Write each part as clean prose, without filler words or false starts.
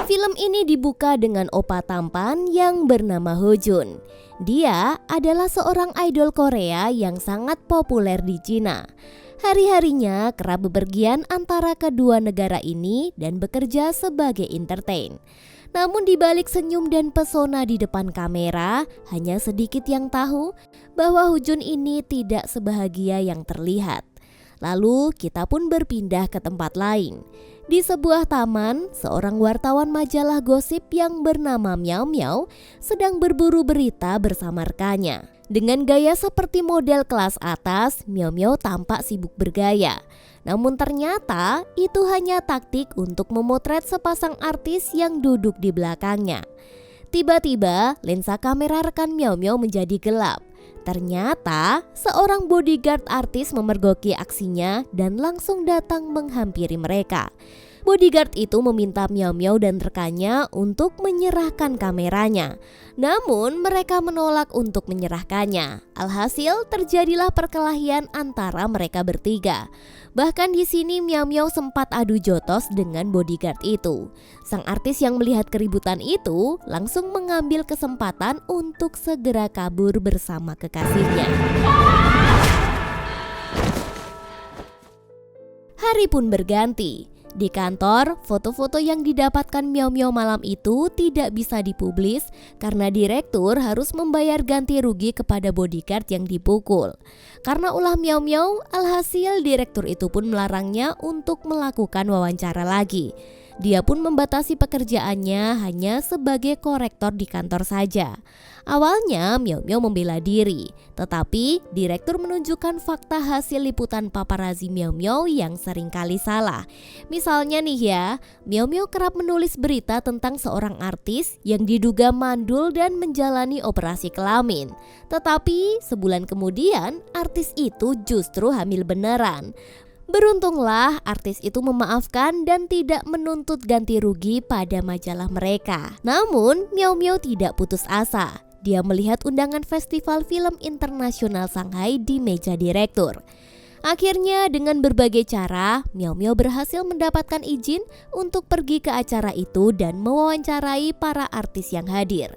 Film ini dibuka dengan opa tampan yang bernama Hojun. Dia adalah seorang idol Korea yang sangat populer di Cina. Hari-harinya kerap bepergian antara kedua negara ini dan bekerja sebagai entertain. Namun di balik senyum dan pesona di depan kamera, hanya sedikit yang tahu bahwa Hojun ini tidak sebahagia yang terlihat. Lalu kita pun berpindah ke tempat lain. Di sebuah taman, seorang wartawan majalah gosip yang bernama Miao Miao sedang berburu berita bersama rekannya. Dengan gaya seperti model kelas atas, Miao Miao tampak sibuk bergaya. Namun ternyata itu hanya taktik untuk memotret sepasang artis yang duduk di belakangnya. Tiba-tiba lensa kamera rekan Miao Miao menjadi gelap. Ternyata seorang bodyguard artis memergoki aksinya dan langsung datang menghampiri mereka. Bodyguard itu meminta Miao Miao dan rekannya untuk menyerahkan kameranya. Namun mereka menolak untuk menyerahkannya. Alhasil terjadilah perkelahian antara mereka bertiga. Bahkan di sini Miao Miao sempat adu jotos dengan bodyguard itu. Sang artis yang melihat keributan itu langsung mengambil kesempatan untuk segera kabur bersama kekasihnya. Hari pun berganti. Di kantor, foto-foto yang didapatkan Miao Miao malam itu tidak bisa dipublis karena direktur harus membayar ganti rugi kepada bodyguard yang dipukul. Karena ulah Miao Miao, alhasil direktur itu pun melarangnya untuk melakukan wawancara lagi. Dia pun membatasi pekerjaannya hanya sebagai korektor di kantor saja. Awalnya Miao Miao membela diri, tetapi direktur menunjukkan fakta hasil liputan paparazi Miao Miao yang seringkali salah. Misalnya nih ya, Miao Miao kerap menulis berita tentang seorang artis yang diduga mandul dan menjalani operasi kelamin. Tetapi sebulan kemudian artis itu justru hamil beneran. Beruntunglah artis itu memaafkan dan tidak menuntut ganti rugi pada majalah mereka. Namun Miao Miao tidak putus asa. Dia melihat undangan festival film internasional Shanghai di meja direktur. Akhirnya dengan berbagai cara, Miao Miao berhasil mendapatkan izin untuk pergi ke acara itu dan mewawancarai para artis yang hadir.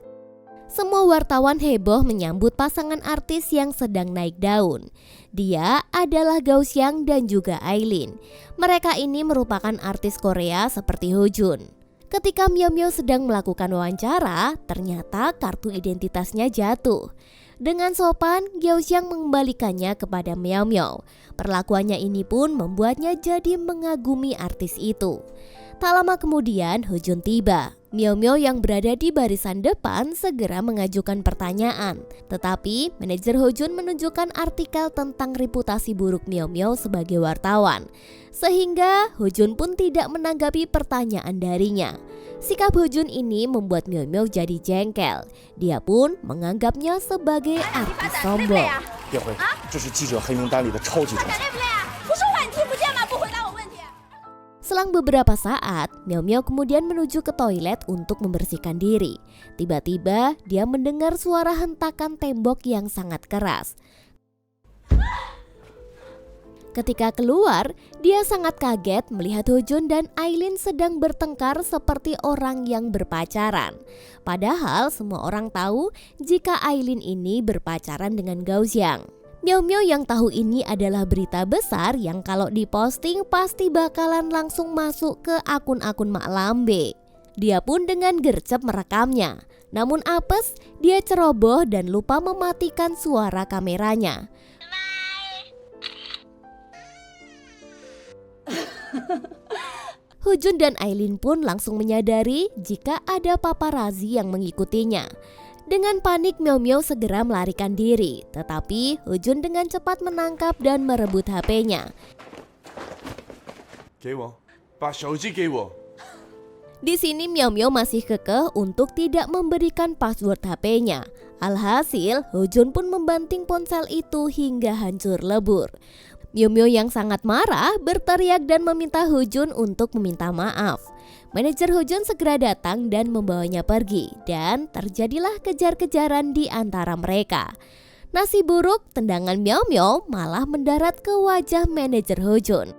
Semua wartawan heboh menyambut pasangan artis yang sedang naik daun. Dia adalah Gao Xiang dan juga Aileen. Mereka ini merupakan artis Korea seperti Hojun. Ketika Miao Miao sedang melakukan wawancara, ternyata kartu identitasnya jatuh. Dengan sopan, Gao Xiang mengembalikannya kepada Miao Miao. Perlakuannya ini pun membuatnya jadi mengagumi artis itu. Tak lama kemudian Hojun tiba. Miao Miao yang berada di barisan depan segera mengajukan pertanyaan. Tetapi manajer Hojun menunjukkan artikel tentang reputasi buruk Miao Miao sebagai wartawan. Sehingga Hojun pun tidak menanggapi pertanyaan darinya. Sikap Hojun ini membuat Miao Miao jadi jengkel. Dia pun menganggapnya sebagai artis sombong. Selang beberapa saat, Miao Miao kemudian menuju ke toilet untuk membersihkan diri. Tiba-tiba dia mendengar suara hentakan tembok yang sangat keras. Ketika keluar, dia sangat kaget melihat Hojun dan Aileen sedang bertengkar seperti orang yang berpacaran. Padahal semua orang tahu jika Aileen ini berpacaran dengan Gao Xiang. Miao Miao yang tahu ini adalah berita besar yang kalau diposting pasti bakalan langsung masuk ke akun-akun mak lambe. Dia pun dengan gercep merekamnya. Namun apes, dia ceroboh dan lupa mematikan suara kameranya. Hojun dan Aileen pun langsung menyadari jika ada paparazi yang mengikutinya. Dengan panik Miao Miao segera melarikan diri, tetapi Hojun dengan cepat menangkap dan merebut HP-nya. Di sini Miao Miao masih kekeh untuk tidak memberikan password HP-nya. Alhasil Hojun pun membanting ponsel itu hingga hancur lebur. Miao Miao yang sangat marah berteriak dan meminta Hojun untuk meminta maaf. Manajer Hojun segera datang dan membawanya pergi dan terjadilah kejar-kejaran di antara mereka. Nasib buruk, tendangan Miao Miao malah mendarat ke wajah manajer Hojun.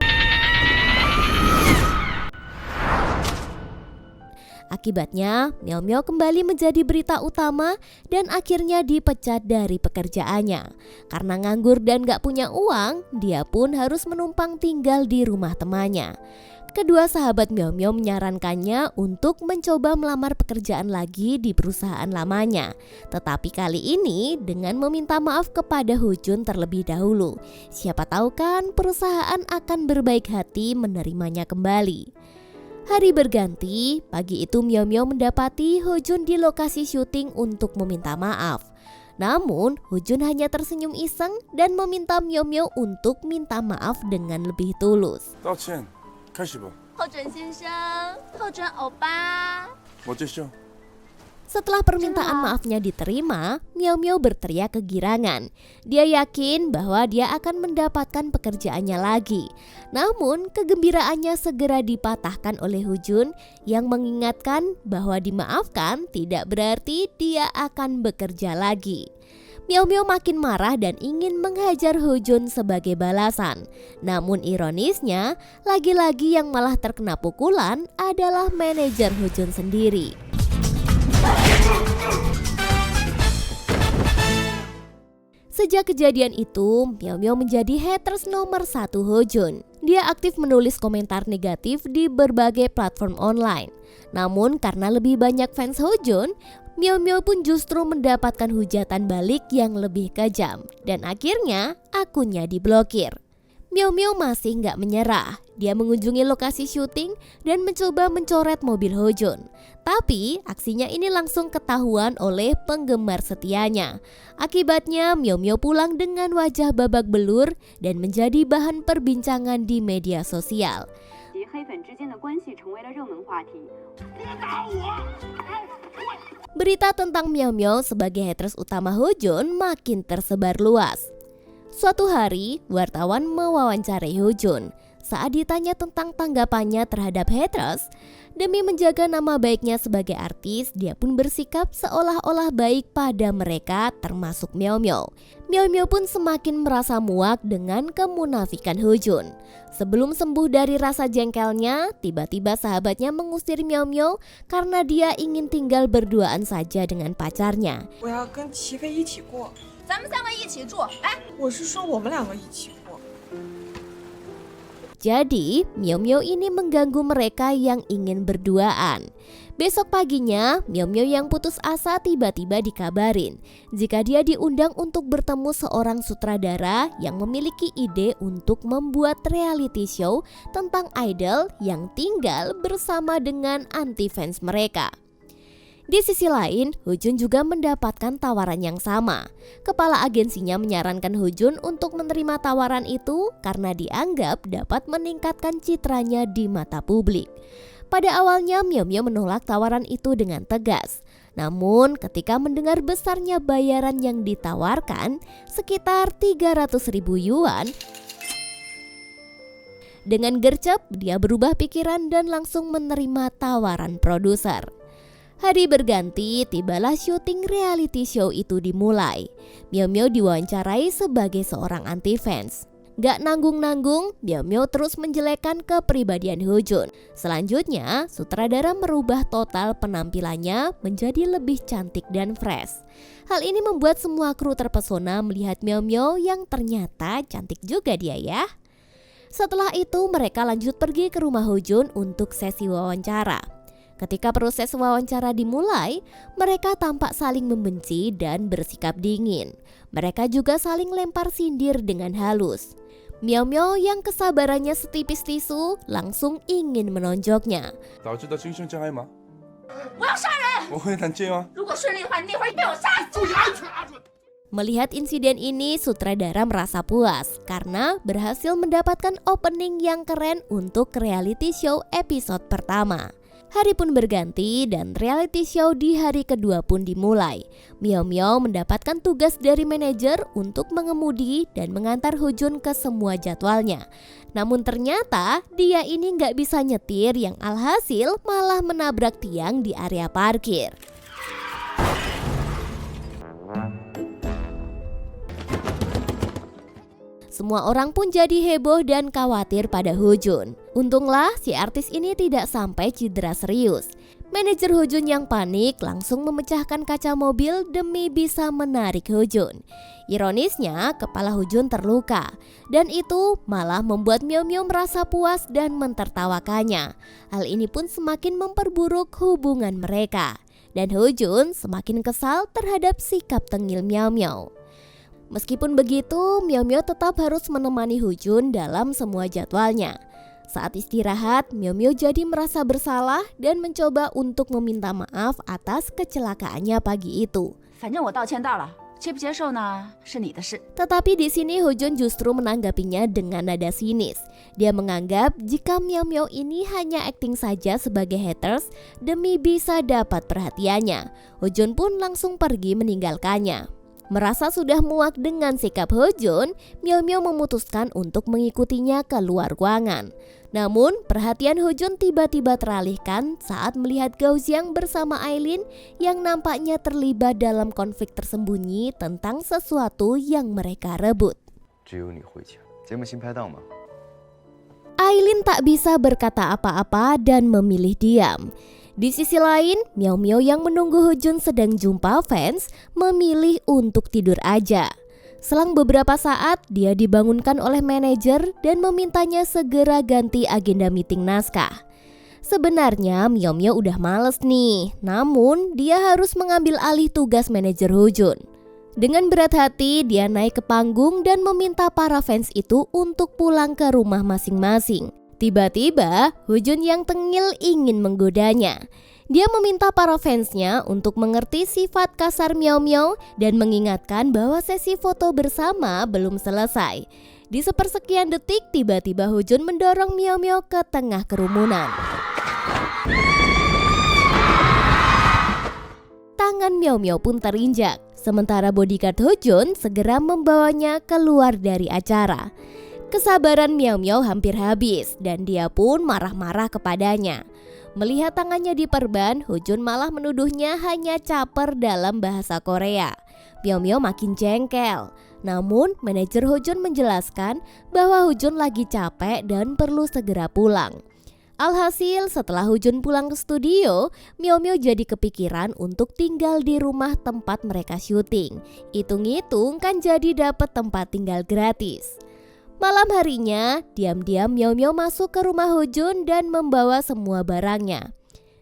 Akibatnya, Miao Miao kembali menjadi berita utama dan akhirnya dipecat dari pekerjaannya. Karena nganggur dan gak punya uang, dia pun harus menumpang tinggal di rumah temannya. Kedua sahabat Miao Miao menyarankannya untuk mencoba melamar pekerjaan lagi di perusahaan lamanya. Tetapi kali ini dengan meminta maaf kepada Ho Jun terlebih dahulu. Siapa tahu kan perusahaan akan berbaik hati menerimanya kembali. Hari berganti, pagi itu Miao Miao mendapati Ho Jun di lokasi syuting untuk meminta maaf. Namun, Ho Jun hanya tersenyum iseng dan meminta Miao Miao untuk minta maaf dengan lebih tulus. 道歉，开始吧。后准先生，后准欧巴。我接受。 Setelah permintaan maafnya diterima, Miao Miao berteriak kegirangan. Dia yakin bahwa dia akan mendapatkan pekerjaannya lagi. Namun, kegembiraannya segera dipatahkan oleh Ho Jun yang mengingatkan bahwa dimaafkan tidak berarti dia akan bekerja lagi. Miao Miao makin marah dan ingin menghajar Ho Jun sebagai balasan. Namun ironisnya, lagi-lagi yang malah terkena pukulan adalah manajer Ho Jun sendiri. Sejak kejadian itu, Miao Miao menjadi haters nomor 1 Ho Jun. Dia aktif menulis komentar negatif di berbagai platform online. Namun karena lebih banyak fans Ho Jun, Miao Miao pun justru mendapatkan hujatan balik yang lebih kejam. Dan akhirnya akunnya diblokir. Miao Miao masih nggak menyerah. Dia mengunjungi lokasi syuting dan mencoba mencoret mobil Ho Jun. Tapi aksinya ini langsung ketahuan oleh penggemar setianya. Akibatnya Miao Miao pulang dengan wajah babak belur dan menjadi bahan perbincangan di media sosial. Berita tentang Miao Miao sebagai haters utama Ho Jun makin tersebar luas. Suatu hari, wartawan mewawancarai Ho Jun. Saat ditanya tentang tanggapannya terhadap haters, demi menjaga nama baiknya sebagai artis, dia pun bersikap seolah-olah baik pada mereka termasuk Miao Miao. Miao Miao pun semakin merasa muak dengan kemunafikan Ho Jun. Sebelum sembuh dari rasa jengkelnya, tiba-tiba sahabatnya mengusir Miao Miao karena dia ingin tinggal berduaan saja dengan pacarnya. 我要跟齐飞一起过。咱们3个一起住，哎，我是说我们2个一起过。 Jadi, Miao Miao ini mengganggu mereka yang ingin berduaan. Besok paginya, Miao Miao yang putus asa tiba-tiba dikabarin jika dia diundang untuk bertemu seorang sutradara yang memiliki ide untuk membuat reality show tentang idol yang tinggal bersama dengan anti-fans mereka. Di sisi lain, Ho Jun juga mendapatkan tawaran yang sama. Kepala agensinya menyarankan Ho Jun untuk menerima tawaran itu karena dianggap dapat meningkatkan citranya di mata publik. Pada awalnya Miao Miao menolak tawaran itu dengan tegas. Namun ketika mendengar besarnya bayaran yang ditawarkan, sekitar 300.000 yuan, dengan gercep dia berubah pikiran dan langsung menerima tawaran produser. Hari berganti, tibalah syuting reality show itu dimulai. Miao Miao diwawancarai sebagai seorang anti-fans. Gak nanggung-nanggung, Miao Miao terus menjelekkan kepribadian Ho Jun. Selanjutnya, sutradara merubah total penampilannya menjadi lebih cantik dan fresh. Hal ini membuat semua kru terpesona melihat Miao Miao yang ternyata cantik juga dia ya. Setelah itu, mereka lanjut pergi ke rumah Ho Jun untuk sesi wawancara. Ketika proses wawancara dimulai, mereka tampak saling membenci dan bersikap dingin. Mereka juga saling lempar sindir dengan halus. Miao Miao yang kesabarannya setipis tisu langsung ingin menonjoknya. 导致的精神障碍吗？我要杀人！我会胆怯吗？如果顺利的话，你那会儿被我杀死。注意安全，阿准。 Melihat insiden ini, sutradara merasa puas karena berhasil mendapatkan opening yang keren untuk reality show episode pertama. Hari pun berganti dan reality show di hari kedua pun dimulai. Miao Miao mendapatkan tugas dari manajer untuk mengemudi dan mengantar Ho Jun ke semua jadwalnya. Namun ternyata dia ini nggak bisa nyetir yang alhasil malah menabrak tiang di area parkir. Semua orang pun jadi heboh dan khawatir pada Ho Jun. Untunglah si artis ini tidak sampai cedera serius. Manajer Hojun yang panik langsung memecahkan kaca mobil demi bisa menarik Hojun. Ironisnya, kepala Hojun terluka dan itu malah membuat Myo Myo merasa puas dan mentertawakannya. Hal ini pun semakin memperburuk hubungan mereka dan Hojun semakin kesal terhadap sikap tengil Myo Myo. Meskipun begitu, Myo Myo tetap harus menemani Hojun dalam semua jadwalnya. Saat istirahat, Myo Myo jadi merasa bersalah dan mencoba untuk meminta maaf atas kecelakaannya pagi itu. 反正我道歉到了，接不接受呢是你的事。 Tetapi di sini Hojun justru menanggapinya dengan nada sinis. Dia menganggap jika Myo Myo ini hanya akting saja sebagai haters demi bisa dapat perhatiannya. Hojun pun langsung pergi meninggalkannya. Merasa sudah muak dengan sikap Hojun, Myo Myo memutuskan untuk mengikutinya keluar ruangan. Namun, perhatian Hojun tiba-tiba teralihkan saat melihat Gauxiang bersama Aileen yang nampaknya terlibat dalam konflik tersembunyi tentang sesuatu yang mereka rebut. 只有你会讲，节目新拍档吗？ Aileen tak bisa berkata apa-apa dan memilih diam. Di sisi lain, Myo Myo yang menunggu Hojun sedang jumpa fans memilih untuk tidur aja. Selang beberapa saat, dia dibangunkan oleh manajer dan memintanya segera ganti agenda meeting naskah. Sebenarnya Myo Myo udah males nih, namun dia harus mengambil alih tugas manajer Hojun. Dengan berat hati, dia naik ke panggung dan meminta para fans itu untuk pulang ke rumah masing-masing. Tiba-tiba, Hojun yang tengil ingin menggodanya. Dia meminta para fansnya untuk mengerti sifat kasar Myo Myo dan mengingatkan bahwa sesi foto bersama belum selesai. Di sepersekian detik, tiba-tiba Hojun mendorong Myo Myo ke tengah kerumunan. Tangan Myo Myo pun terinjak, sementara bodyguard Hojun segera membawanya keluar dari acara. Kesabaran Myo Myo hampir habis dan dia pun marah-marah kepadanya. Melihat tangannya diperban, Hojun malah menuduhnya hanya caper dalam bahasa Korea. Myo Myo makin jengkel. Namun, manajer Hojun menjelaskan bahwa Hojun lagi capek dan perlu segera pulang. Alhasil, setelah Hojun pulang ke studio, Myo Myo jadi kepikiran untuk tinggal di rumah tempat mereka syuting. Hitung-hitung kan jadi dapat tempat tinggal gratis. Malam harinya, diam-diam Myo Myo masuk ke rumah Hojun dan membawa semua barangnya.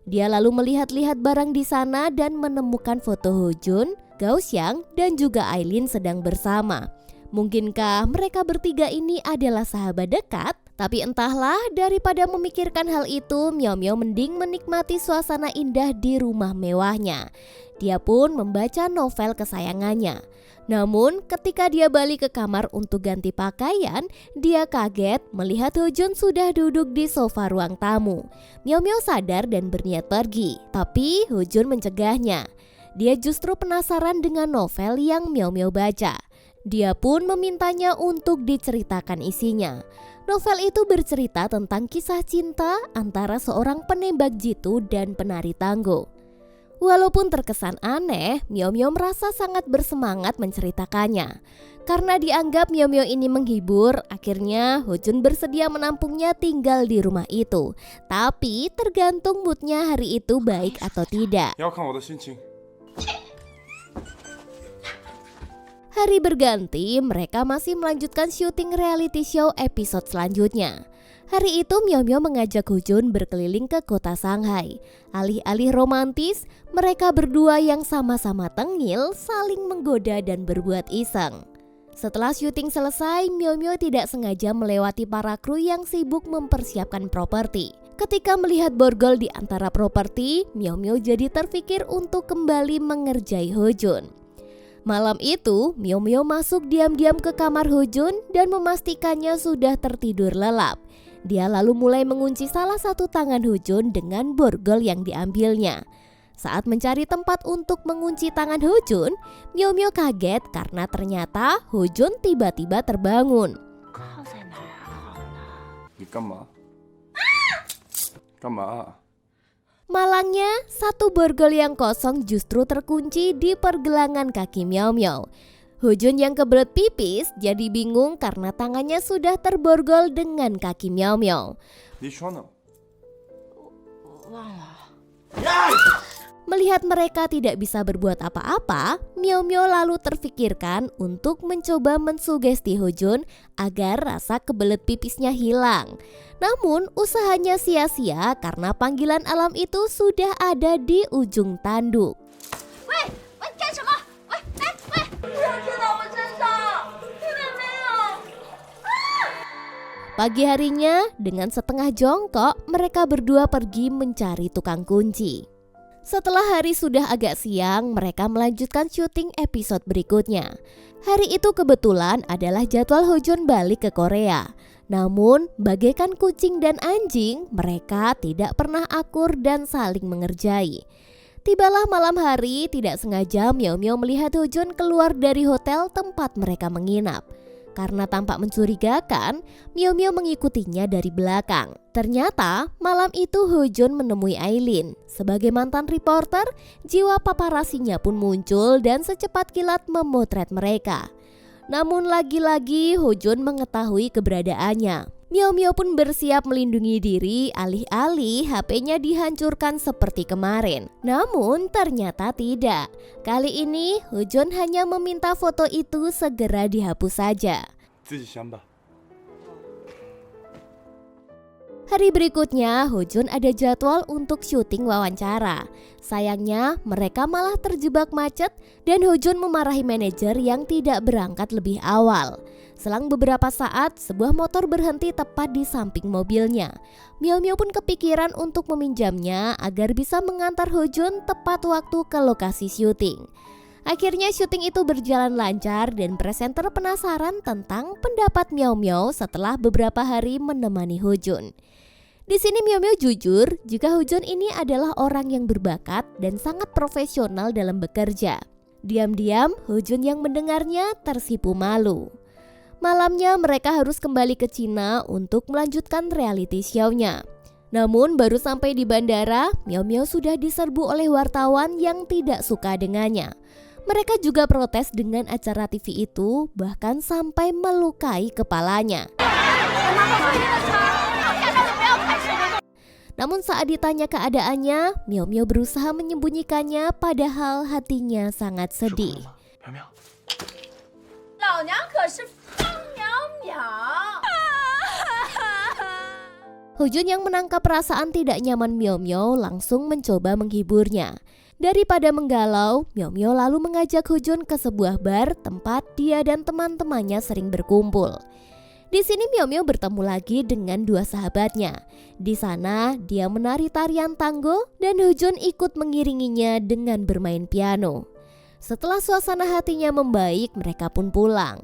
Dia lalu melihat-lihat barang di sana dan menemukan foto Hojun, Gauxiang, dan juga Aileen sedang bersama. Mungkinkah mereka bertiga ini adalah sahabat dekat? Tapi entahlah, daripada memikirkan hal itu, Myo Myo mending menikmati suasana indah di rumah mewahnya. Dia pun membaca novel kesayangannya. Namun ketika dia balik ke kamar untuk ganti pakaian, dia kaget melihat Hojun sudah duduk di sofa ruang tamu. Myo Myo sadar dan berniat pergi, tapi Hojun mencegahnya. Dia justru penasaran dengan novel yang Myo Myo baca. Dia pun memintanya untuk diceritakan isinya. Novel itu bercerita tentang kisah cinta antara seorang penembak jitu dan penari tango. Walaupun terkesan aneh, Myo Myo merasa sangat bersemangat menceritakannya. Karena dianggap Myo Myo ini menghibur, akhirnya Hojun bersedia menampungnya tinggal di rumah itu. Tapi tergantung moodnya hari itu baik atau tidak. 你要看我的心情。 Hari berganti, mereka masih melanjutkan syuting reality show episode selanjutnya. Hari itu Myo Myo mengajak Hojun berkeliling ke kota Shanghai. Alih-alih romantis, mereka berdua yang sama-sama tengil saling menggoda dan berbuat iseng. Setelah syuting selesai, Myo Myo tidak sengaja melewati para kru yang sibuk mempersiapkan properti. Ketika melihat borgol di antara properti, Myo Myo jadi terpikir untuk kembali mengerjai Hojun. Malam itu, Myo Myo masuk diam-diam ke kamar Hojun dan memastikannya sudah tertidur lelap. Dia lalu mulai mengunci salah satu tangan Hojun dengan borgol yang diambilnya. Saat mencari tempat untuk mengunci tangan Hojun, Myo Myo kaget karena ternyata Hojun tiba-tiba terbangun. 靠在哪儿好呢？ 你干嘛？干嘛？ Malangnya, satu borgol yang kosong justru terkunci di pergelangan kaki Myo Myo. Hojun yang kebelet pipis jadi bingung karena tangannya sudah terborgol dengan kaki Myo Myo. 你说呢？ 忘了。 Melihat mereka tidak bisa berbuat apa-apa, Miao Miao lalu terfikirkan untuk mencoba mensugesti Hojun agar rasa kebelet pipisnya hilang. Namun usahanya sia-sia karena panggilan alam itu sudah ada di ujung tanduk. 喂，干什么？喂，哎喂，不要贴到我身上，听见没有？ Pagi harinya, dengan setengah jongkok, mereka berdua pergi mencari tukang kunci. Setelah hari sudah agak siang, mereka melanjutkan syuting episode berikutnya. Hari itu kebetulan adalah jadwal Hojun balik ke Korea. Namun, bagaikan kucing dan anjing, mereka tidak pernah akur dan saling mengerjai. Tibalah malam hari, tidak sengaja Miao Miao melihat Hojun keluar dari hotel tempat mereka menginap. Karena tampak mencurigakan, Miao Miao mengikutinya dari belakang. Ternyata malam itu Hojun menemui Aileen. Sebagai mantan reporter, jiwa paparasinya pun muncul dan secepat kilat memotret mereka. Namun lagi-lagi Hojun mengetahui keberadaannya. Miao Miao pun bersiap melindungi diri alih-alih HP-nya dihancurkan seperti kemarin. Namun ternyata tidak. Kali ini Hojun hanya meminta foto itu segera dihapus saja. 自己想吧。 Hari berikutnya, Hojun ada jadwal untuk syuting wawancara. Sayangnya, mereka malah terjebak macet dan Hojun memarahi manajer yang tidak berangkat lebih awal. Selang beberapa saat, sebuah motor berhenti tepat di samping mobilnya. Miao Miao pun kepikiran untuk meminjamnya agar bisa mengantar Hojun tepat waktu ke lokasi syuting. Akhirnya syuting itu berjalan lancar dan presenter penasaran tentang pendapat Miao Miao setelah beberapa hari menemani Hojun. Di sini Miao Miao jujur jika Hojun ini adalah orang yang berbakat dan sangat profesional dalam bekerja. Diam-diam Hojun yang mendengarnya tersipu malu. Malamnya mereka harus kembali ke Cina untuk melanjutkan reality show-nya. Namun baru sampai di bandara, Miao Miao sudah diserbu oleh wartawan yang tidak suka dengannya. Mereka juga protes dengan acara TV itu, bahkan sampai melukai kepalanya. Namun saat ditanya keadaannya, Miao Miao berusaha menyembunyikannya padahal hatinya sangat sedih. 苗苗，老娘可是方淼淼。 Hojun yang menangkap perasaan tidak nyaman Miao Miao langsung mencoba menghiburnya. Daripada menggalau, Miao Miao lalu mengajak Hojun ke sebuah bar tempat dia dan teman-temannya sering berkumpul. Di sini Miao Miao bertemu lagi dengan dua sahabatnya. Di sana dia menari tarian tango dan Hojun ikut mengiringinya dengan bermain piano. Setelah suasana hatinya membaik, mereka pun pulang.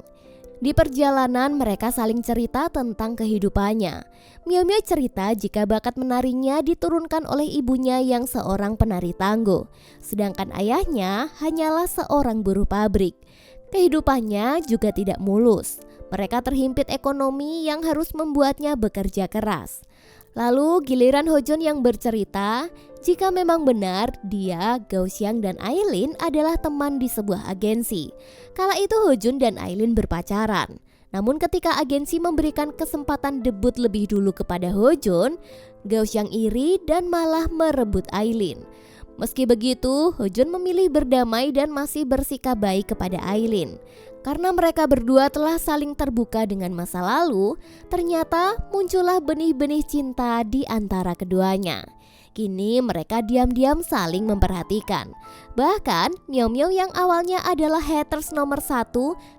Di perjalanan mereka saling cerita tentang kehidupannya. Miao Miao cerita jika bakat menarinya diturunkan oleh ibunya yang seorang penari tango, sedangkan ayahnya hanyalah seorang buruh pabrik. Kehidupannya juga tidak mulus. Mereka terhimpit ekonomi yang harus membuatnya bekerja keras. Lalu giliran Hojun yang bercerita jika memang benar dia, Gao Xiang dan Aileen adalah teman di sebuah agensi. Kala itu Hojun dan Aileen berpacaran. Namun ketika agensi memberikan kesempatan debut lebih dulu kepada Hojun, Gao Xiang iri dan malah merebut Aileen. Meski begitu, Hojun memilih berdamai dan masih bersikap baik kepada Aileen. Karena mereka berdua telah saling terbuka dengan masa lalu, ternyata muncullah benih-benih cinta di antara keduanya. Kini mereka diam-diam saling memperhatikan. Bahkan Miao Miao yang awalnya adalah haters nomor 1,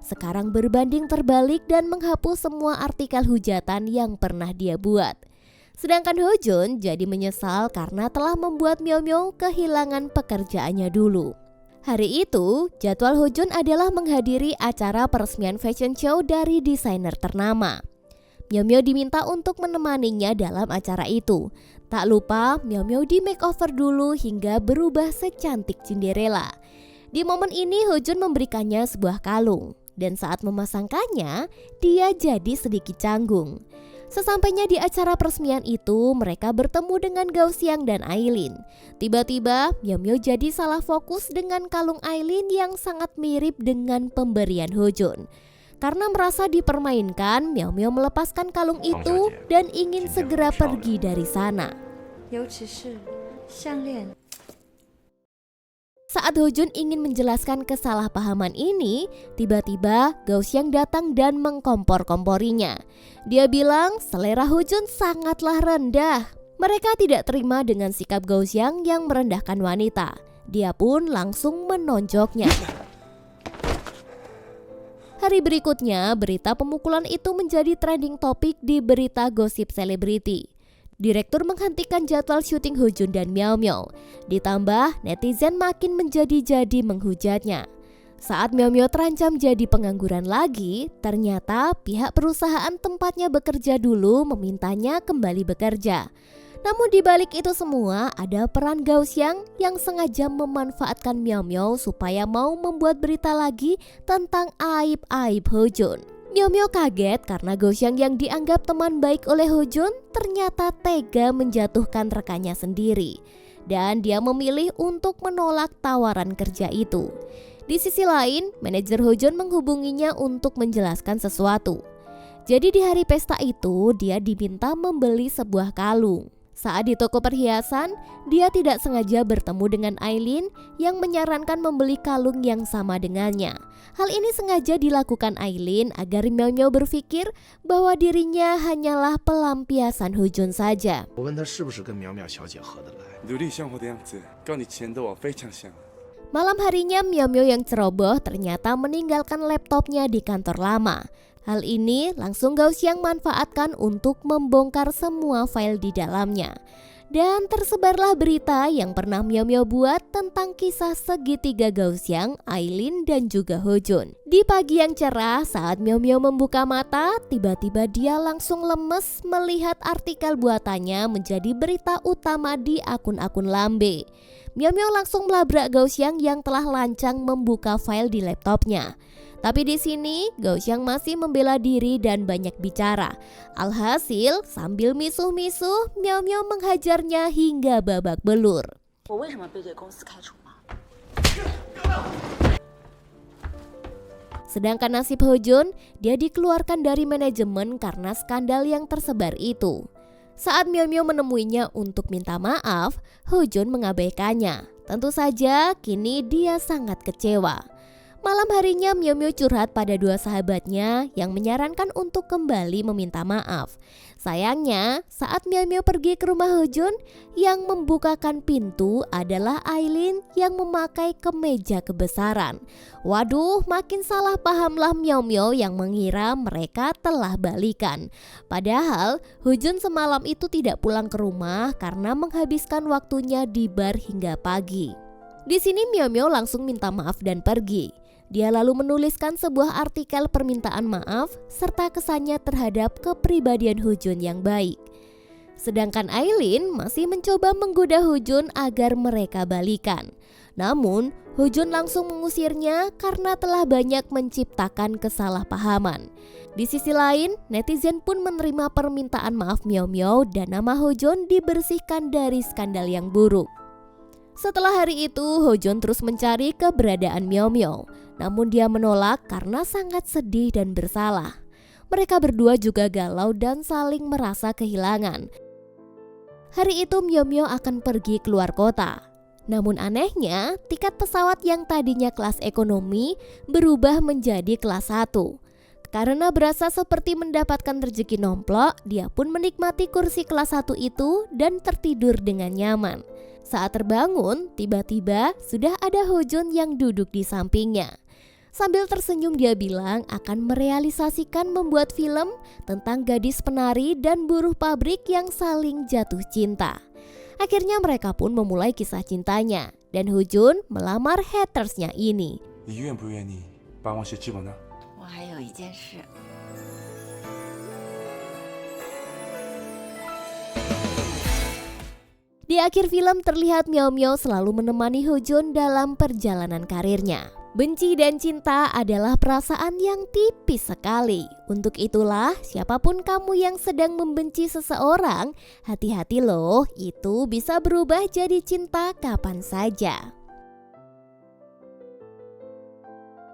sekarang berbanding terbalik dan menghapus semua artikel hujatan yang pernah dia buat. Sedangkan Hojun jadi menyesal karena telah membuat Miao Miao kehilangan pekerjaannya dulu. Hari itu, jadwal Hojun adalah menghadiri acara peresmian fashion show dari desainer ternama. Miao Miao diminta untuk menemaninya dalam acara itu. Tak lupa, Miao Miao di makeover dulu hingga berubah secantik Cinderella. Di momen ini Hojun memberikannya sebuah kalung, dan saat memasangkannya, dia jadi sedikit canggung. Sesampainya di acara peresmian itu, mereka bertemu dengan Gao Xiang dan Aileen. Tiba-tiba, Miao Miao jadi salah fokus dengan kalung Aileen yang sangat mirip dengan pemberian Hojun. Karena merasa dipermainkan, Miao Miao melepaskan kalung itu dan ingin segera pergi dari sana. Saat Ho Jun ingin menjelaskan kesalahpahaman ini, tiba-tiba Gao Xiang datang dan mengkompor-komporinya. Dia bilang selera Ho Jun sangatlah rendah. Mereka tidak terima dengan sikap Gao Xiang yang merendahkan wanita. Dia pun langsung menonjoknya. Hari berikutnya, berita pemukulan itu menjadi trending topik di berita gosip selebriti. Direktur menghentikan jadwal syuting Ho Jun dan Miao Miao. Ditambah, netizen makin menjadi-jadi menghujatnya. Saat Miao Miao terancam jadi pengangguran lagi, ternyata pihak perusahaan tempatnya bekerja dulu memintanya kembali bekerja. Namun di balik itu semua ada peran Gao Xiang yang sengaja memanfaatkan Miao Miao supaya mau membuat berita lagi tentang aib-aib Ho Jun. Miao Miao kaget karena Gao Xiang yang dianggap teman baik oleh Ho Jun ternyata tega menjatuhkan rekannya sendiri. Dan dia memilih untuk menolak tawaran kerja itu. Di sisi lain, manajer Ho Jun menghubunginya untuk menjelaskan sesuatu. Jadi di hari pesta itu dia diminta membeli sebuah kalung. Saat di toko perhiasan, dia tidak sengaja bertemu dengan Aileen yang menyarankan membeli kalung yang sama dengannya. Hal ini sengaja dilakukan Aileen agar Miao Miao berpikir bahwa dirinya hanyalah pelampiasan Ho Jun saja. 我问他是不是跟淼淼小姐合得来， 努力生活的样子跟你前的我非常像。 Malam harinya Miao Miao yang ceroboh ternyata meninggalkan laptopnya di kantor lama. Hal ini langsung Gao Xiang manfaatkan untuk membongkar semua file di dalamnya. Dan tersebarlah berita yang pernah Miao Miao buat tentang kisah segitiga Gao Xiang, Aileen dan juga Ho Jun. Di pagi yang cerah saat Miao Miao membuka mata, tiba-tiba dia langsung lemes melihat artikel buatannya menjadi berita utama di akun-akun lambe. Miao Miao langsung melabrak Gao Xiang yang telah lancang membuka file di laptopnya. Tapi di sini Gao Xiang masih membela diri dan banyak bicara. Alhasil sambil misuh-misuh, Miao Miao menghajarnya hingga babak belur. Sedangkan nasib Ho Jun, dia dikeluarkan dari manajemen karena skandal yang tersebar itu. Saat Miao Miao menemuinya untuk minta maaf, Ho Jun mengabaikannya. Tentu saja kini dia sangat kecewa. Malam harinya Miao Miao curhat pada dua sahabatnya yang menyarankan untuk kembali meminta maaf. Sayangnya saat Miao Miao pergi ke rumah Ho Jun, yang membukakan pintu adalah Aileen yang memakai kemeja kebesaran. Waduh, makin salah pahamlah Miao Miao yang mengira mereka telah balikan. Padahal Ho Jun semalam itu tidak pulang ke rumah karena menghabiskan waktunya di bar hingga pagi. Di sini Miao Miao langsung minta maaf dan pergi. Dia lalu menuliskan sebuah artikel permintaan maaf serta kesannya terhadap kepribadian Ho Jun yang baik. Sedangkan Aileen masih mencoba menggoda Ho Jun agar mereka balikan. Namun Ho Jun langsung mengusirnya karena telah banyak menciptakan kesalahpahaman. Di sisi lain, netizen pun menerima permintaan maaf Miao Miao dan nama Ho Jun dibersihkan dari skandal yang buruk. Setelah hari itu, Ho Jun terus mencari keberadaan Miao Miao. Namun dia menolak karena sangat sedih dan bersalah. Mereka berdua juga galau dan saling merasa kehilangan. Hari itu Miao Miao akan pergi keluar kota. Namun anehnya, tiket pesawat yang tadinya kelas ekonomi berubah menjadi kelas 1. Karena berasa seperti mendapatkan rezeki nomplok, dia pun menikmati kursi kelas 1 itu dan tertidur dengan nyaman. Saat terbangun, tiba-tiba sudah ada Ho Jun yang duduk di sampingnya. Sambil tersenyum dia bilang akan merealisasikan membuat film tentang gadis penari dan buruh pabrik yang saling jatuh cinta. Akhirnya mereka pun memulai kisah cintanya dan Ho Jun melamar hatersnya ini. 你愿不愿意帮我写剧本呢？ 我还有一件事。 Di akhir film terlihat Miao Miao selalu menemani Ho Jun dalam perjalanan karirnya. Benci dan cinta adalah perasaan yang tipis sekali. Untuk itulah, siapapun kamu yang sedang membenci seseorang, hati-hati loh, itu bisa berubah jadi cinta kapan saja.